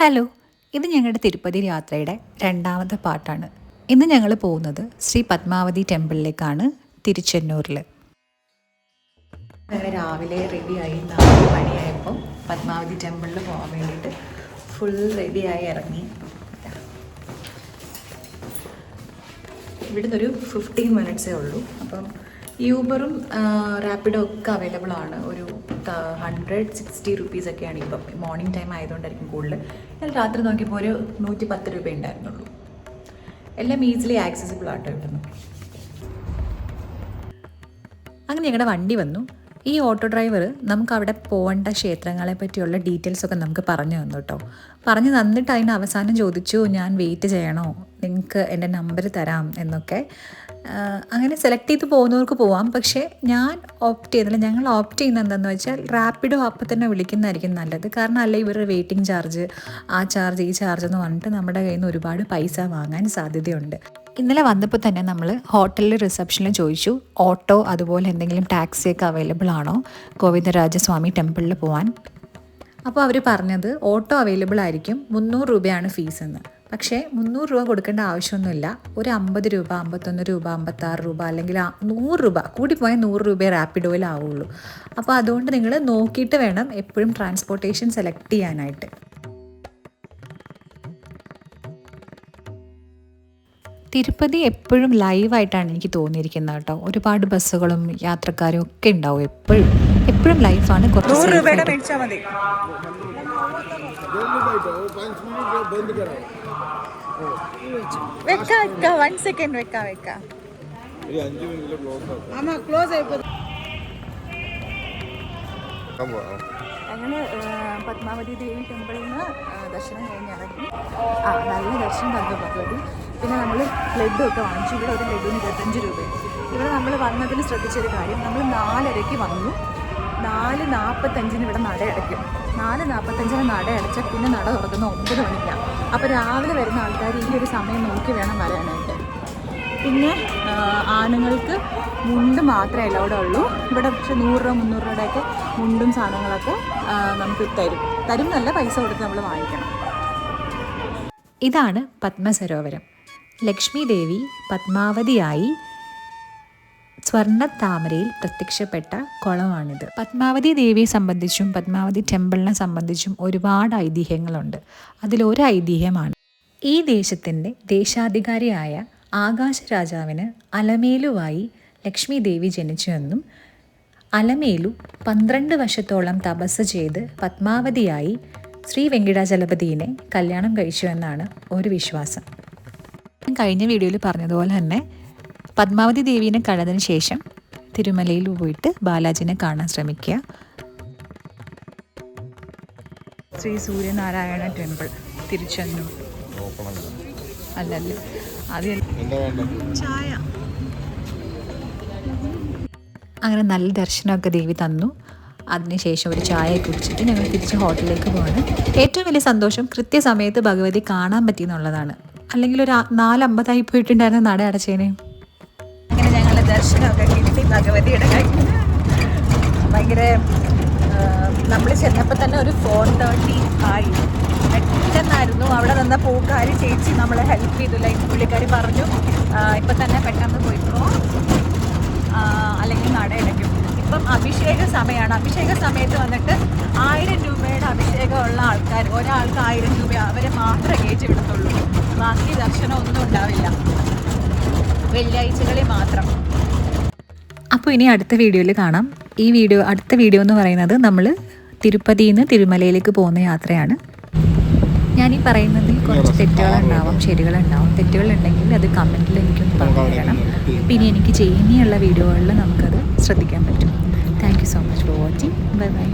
Hello, ഇത് ഞങ്ങളുടെ തിരുപ്പതി യാത്രയുടെ രണ്ടാമത്തെ പാർട്ടാണ്. ഇന്ന് ഞങ്ങൾ പോകുന്നത് ശ്രീ പത്മാവതി ടെമ്പിളിലേക്കാണ്, തിരുച്ചെന്നൂരിൽ. അങ്ങനെ രാവിലെ റെഡിയായി 4 മണിയായപ്പോൾ പത്മാവതി ടെമ്പിളിൽ പോകാൻ വേണ്ടിയിട്ട് ഫുൾ റെഡിയായി ഇറങ്ങി. ഇവിടുന്ന് ഒരു 15 മിനിറ്റ്സേ ഉള്ളൂ. അപ്പം യൂബറും റാപ്പിഡോ ഒക്കെ അവൈലബിൾ ആണ്. ഒരു 160 റുപ്പീസൊക്കെയാണ് ഇപ്പം. മോർണിംഗ് ടൈം ആയതുകൊണ്ടായിരിക്കും കൂടുതൽ. ഞാൻ രാത്രി നോക്കിയപ്പോൾ ഒരു 110 രൂപ ഉണ്ടായിരുന്നുള്ളൂ. എല്ലാം ഈസിലി ആക്സസിബിൾ ആട്ടോ ഇവിടുന്ന്. അങ്ങനെ ഞങ്ങളുടെ വണ്ടി വന്നു. ഈ ഓട്ടോ ഡ്രൈവർ നമുക്ക് അവിടെ പോകേണ്ട ക്ഷേത്രങ്ങളെ പറ്റിയുള്ള ഡീറ്റെയിൽസൊക്കെ നമുക്ക് പറഞ്ഞു തന്നു കേട്ടോ. പറഞ്ഞു തന്നിട്ട് അതിന് അവസാനം ചോദിച്ചു, ഞാൻ വെയിറ്റ് ചെയ്യണോ, നിങ്ങൾക്ക് എൻ്റെ നമ്പർ തരാം എന്നൊക്കെ. അങ്ങനെ സെലക്ട് ചെയ്ത് പോകുന്നവർക്ക് പോവാം. പക്ഷേ ഞാൻ ഞങ്ങൾ ഓപ്റ്റ് ചെയ്യുന്നത് എന്താണെന്ന് വെച്ചാൽ റാപ്പിഡോ അപ്പം തന്നെ വിളിക്കുന്നതായിരിക്കും നല്ലത്. കാരണം അല്ല ഇവരുടെ വെയിറ്റിംഗ് ചാർജ്, ആ ചാർജ് ഈ ചാർജ് എന്ന് പറഞ്ഞിട്ട് നമ്മുടെ കയ്യിൽ നിന്ന് ഒരുപാട് പൈസ വാങ്ങാൻ സാധ്യതയുണ്ട്. ഇന്നലെ വന്നപ്പോൾ തന്നെ നമ്മൾ ഹോട്ടലിൽ റിസപ്ഷനിൽ ചോദിച്ചു ഓട്ടോ അതുപോലെ എന്തെങ്കിലും ടാക്സിയൊക്കെ അവൈലബിൾ ആണോ ഗോവിന്ദരാജസ്വാമി ടെമ്പിളിൽ പോകാൻ. അപ്പോൾ അവർ പറഞ്ഞത് ഓട്ടോ അവൈലബിൾ ആയിരിക്കും, 300 രൂപയാണ് ഫീസ് എന്ന്. പക്ഷേ 300 രൂപ കൊടുക്കേണ്ട ആവശ്യമൊന്നുമില്ല. ഒരു 50 രൂപ, 51 രൂപ, 56 രൂപ അല്ലെങ്കിൽ 100 രൂപ, കൂടിപ്പോയാൽ 100 രൂപയെ റാപ്പിഡോയിലാവുള്ളൂ. അപ്പോൾ അതുകൊണ്ട് നിങ്ങൾ നോക്കിയിട്ട് വേണം എപ്പോഴും ട്രാൻസ്പോർട്ടേഷൻ സെലക്ട് ചെയ്യാനായിട്ട്. തിരുപ്പതി എപ്പോഴും ലൈവായിട്ടാണ് എനിക്ക് തോന്നിയിരിക്കുന്നത് കേട്ടോ. ഒരുപാട് ബസ്സുകളും യാത്രക്കാരും ഒക്കെ ഉണ്ടാവും. എപ്പോഴും ലൈഫാണ്. കുറച്ച് അങ്ങനെ പത്മാവതി ദേവി ടെമ്പിളിൽ നിന്ന് ദർശനം കഴിഞ്ഞിറങ്ങി. നല്ല ദർശനം തന്നു ഭഗവതി. പിന്നെ നമ്മൾ ലഡ്ഡു ഒക്കെ വാങ്ങിച്ചു. ഇവിടെ ഒരു ലഡുവിന് 25 രൂപയാണ്. ഇവിടെ നമ്മൾ വന്നതിന് ശ്രദ്ധിച്ചൊരു കാര്യം, നമ്മൾ 4:30 വന്നു. 4:45 ഇവിടെ നട അടയ്ക്കും. 4:45 നട അടച്ചാൽ പിന്നെ നട തുറക്കുന്ന 9 മണിക്കാണ്. അപ്പോൾ രാവിലെ വരുന്ന ആൾക്കാർ ഈ ഒരു സമയം നോക്കി വേണം വരാനായിട്ട്. പിന്നെ ആണുങ്ങൾക്ക് മുണ്ട് മാത്രമേ അലൗഡ് ഉള്ളൂ ഇവിടെ. പക്ഷേ 100 രൂപ 300 രൂപയുടെയൊക്കെ മുണ്ടും സാധനങ്ങളൊക്കെ നമുക്ക് തരും നല്ല പൈസ കൊടുത്ത് നമ്മൾ വാങ്ങിക്കണം. ഇതാണ് പത്മസരോവരം. ലക്ഷ്മി ദേവി പത്മാവതിയായി സ്വർണ്ണത്താമരയിൽ പ്രത്യക്ഷപ്പെട്ട കുളമാണിത്. പത്മാവതി ദേവിയെ സംബന്ധിച്ചും പത്മാവതി ടെമ്പിളിനെ സംബന്ധിച്ചും ഒരുപാട് ഐതിഹ്യങ്ങളുണ്ട്. അതിലൊരു ഐതിഹ്യമാണ് ഈ ദേശത്തിൻ്റെ ദേശാധികാരിയായ ആകാശ രാജാവിന് അലമേലുവായി ലക്ഷ്മി ദേവി ജനിച്ചുവെന്നും അലമേലു 12 വർഷത്തോളം തപസ് ചെയ്ത് പത്മാവതിയായി ശ്രീ വെങ്കിടാചലപതിയെ കല്യാണം കഴിച്ചുവെന്നാണ് ഒരു വിശ്വാസം. കഴിഞ്ഞ വീഡിയോയിൽ പറഞ്ഞതുപോലെ തന്നെ പത്മാവതി ദേവീനെ കണ്ടതിന് ശേഷം തിരുമലയിൽ പോയിട്ട് ബാലാജിനെ കാണാൻ ശ്രമിക്കുക. ശ്രീ സൂര്യനാരായണ ടെമ്പിൾ, തിരുച്ചെന്നൂർ. അല്ലല്ലേ, ചായ. അങ്ങനെ നല്ല ദർശനമൊക്കെ ദേവി തന്നു. അതിനുശേഷം ഒരു ചായ കുടിച്ചിട്ട് ഞങ്ങൾ തിരിച്ച് ഹോട്ടലിലേക്ക് പോവാണ്. ഏറ്റവും വലിയ സന്തോഷം കൃത്യസമയത്ത് ഭഗവതി കാണാൻ പറ്റിയെന്നുള്ളതാണ്. അല്ലെങ്കിൽ ഒരു 4:50 പോയിട്ടുണ്ടായിരുന്ന നട അടച്ചേനെ. അങ്ങനെ ഞങ്ങൾ ദർശനമൊക്കെ കിട്ടി ഭഗവതിയുടെ കയ്യിൽ. ഭയങ്കര നമ്മൾ ചെന്നപ്പോൾ തന്നെ ഒരു 4:30 ആയി. പെട്ടെന്നായിരുന്നു. അവിടെ നിന്ന പൂക്കാരി ചേച്ചി നമ്മളെ ഹെൽപ്പ് ചെയ്തു. ലൈക്ക് പുള്ളിക്കാരി പറഞ്ഞു ഇപ്പം തന്നെ പെട്ടെന്ന് പോയിക്കോ, അല്ലെങ്കിൽ നട അടയ്ക്കും. ഇപ്പം അഭിഷേക സമയമാണ്. അഭിഷേക സമയത്ത് വന്നിട്ട് 1000 രൂപയുടെ അഭിഷേകമുള്ള ആൾക്കാർ, ഒരാൾക്ക് 1000 രൂപ, അവരെ മാത്രമേ കയറ്റി വിടത്തുള്ളൂ. ബാക്കി ദർശനം ഒന്നും ഉണ്ടാവില്ല, വെള്ളിയാഴ്ചകളിൽ മാത്രം. അപ്പോൾ ഇനി അടുത്ത വീഡിയോയിൽ കാണാം. അടുത്ത വീഡിയോ എന്ന് പറയുന്നത് നമ്മൾ തിരുപ്പതിയിൽ നിന്ന് തിരുമലയിലേക്ക് പോകുന്ന യാത്രയാണ്. ഞാനീ പറയുന്നതിൽ കുറച്ച് തെറ്റുകളുണ്ടാവാം, ശരികളുണ്ടാവും. തെറ്റുകളുണ്ടെങ്കിൽ അത് കമൻറ്റിൽ എനിക്കൊന്ന് പറഞ്ഞു തരണം. പിന്നെ എനിക്ക് ഇനിയുള്ള വീഡിയോകളിൽ നമുക്കത് ശ്രദ്ധിക്കാൻ പറ്റും. Thank you so much for watching. Bye bye.